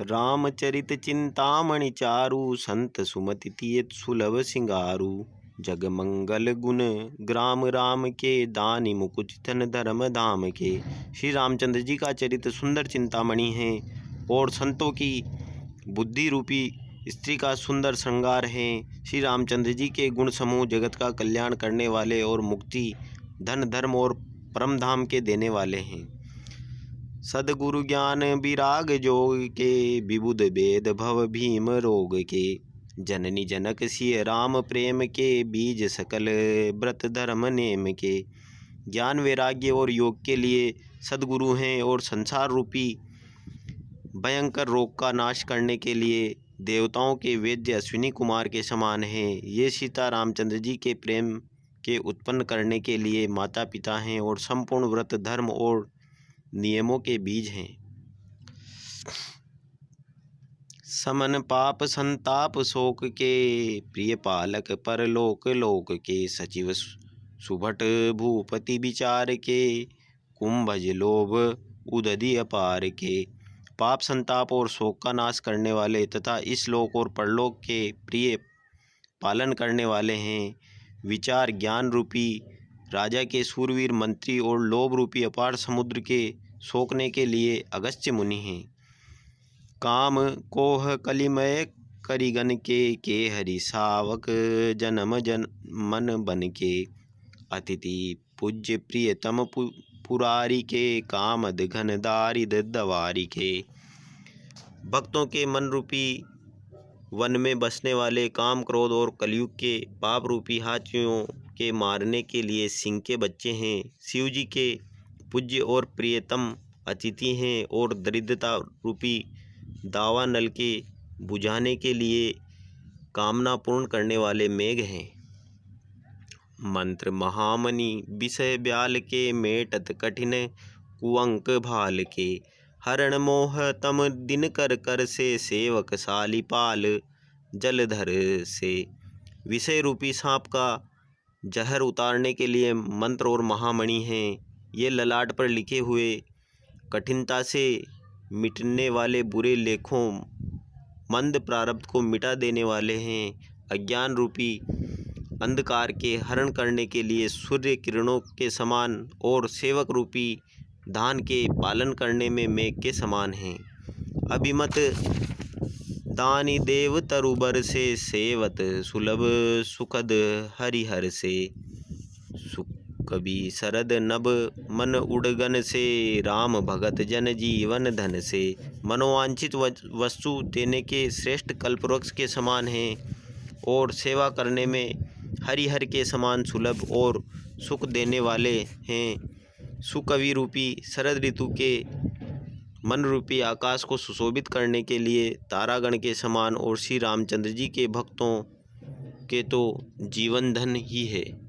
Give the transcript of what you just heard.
रामचरित चिंतामणि चारु, संत सुमति तियत सुलभ सिंगारू। जग मंगल गुण ग्राम राम के, दानि मुकुट धन धर्म धाम के। श्री रामचंद्र जी का चरित्र सुंदर चिंतामणि है और संतों की बुद्धि रूपी स्त्री का सुंदर श्रृंगार है। श्री रामचंद्र जी के गुण समूह जगत का कल्याण करने वाले और मुक्ति, धन, धर्म और परम धाम के देने वाले हैं। सद्गुरु ज्ञान विराग जोग के, विबुध भेद भव भीम रोग के। जननी जनक सिय राम प्रेम के, बीज सकल व्रत धर्म नेम के। ज्ञान वैराग्य और योग के लिए सद्गुरु हैं और संसार रूपी भयंकर रोग का नाश करने के लिए देवताओं के वेद्य अश्विनी कुमार के समान हैं। ये सीता रामचंद्र जी के प्रेम के उत्पन्न करने के लिए माता पिता हैं और संपूर्ण व्रत धर्म और नियमों के बीज हैं। समन पाप संताप शोक के, प्रिय पालक परलोक लोक के। सचिव सुभट भूपति विचार के, कुंभज लोभ उदधि अपार के। पाप संताप और शोक का नाश करने वाले तथा इस लोक और परलोक के प्रिय पालन करने वाले हैं। विचार ज्ञान रूपी राजा के सूरवीर मंत्री और लोभ रूपी अपार समुद्र के सोखने के लिए अगस्त्य मुनि हैं। काम कोह कलिमय करिगन के हरि सावक जन्म मन बन के। अतिथि पूज्य प्रियतम पुरारी के, कामद घन दारिद दवारी के। भक्तों के मन रूपी वन में बसने वाले काम क्रोध और कलयुग के पाप रूपी हाथियों के मारने के लिए सिंह के बच्चे हैं। शिव जी के पूज्य और प्रियतम अतिथि हैं और दरिद्रता रूपी दावा नल के बुझाने के लिए कामना पूर्ण करने वाले मेघ हैं। मंत्र महामणि विषय ब्याल के, मेटत कठिन कुअंक भाल के। हरण मोह तम दिन कर कर से, सेवक सालिपाल जलधर से। विषय रूपी सांप का जहर उतारने के लिए मंत्र और महामणि हैं। ये ललाट पर लिखे हुए कठिनता से मिटने वाले बुरे लेखों मंद प्रारब्ध को मिटा देने वाले हैं। अज्ञान रूपी अंधकार के हरण करने के लिए सूर्य किरणों के समान और सेवक रूपी धान के पालन करने में मेघ के समान हैं। अभिमत दानी देव तरुबर से, सेवत सुलभ सुखद हरिहर से। कभी शरद नभ मन उड़गन से, राम भगत जन जीवन धन से। मनोवांछित वस्तु देने के श्रेष्ठ कल्पवृक्ष के समान हैं और सेवा करने में हरिहर के समान सुलभ और सुख देने वाले हैं। सुकवि रूपी शरद ऋतु के मन रूपी आकाश को सुशोभित करने के लिए तारागण के समान और श्री रामचंद्र जी के भक्तों के तो जीवन धन ही है।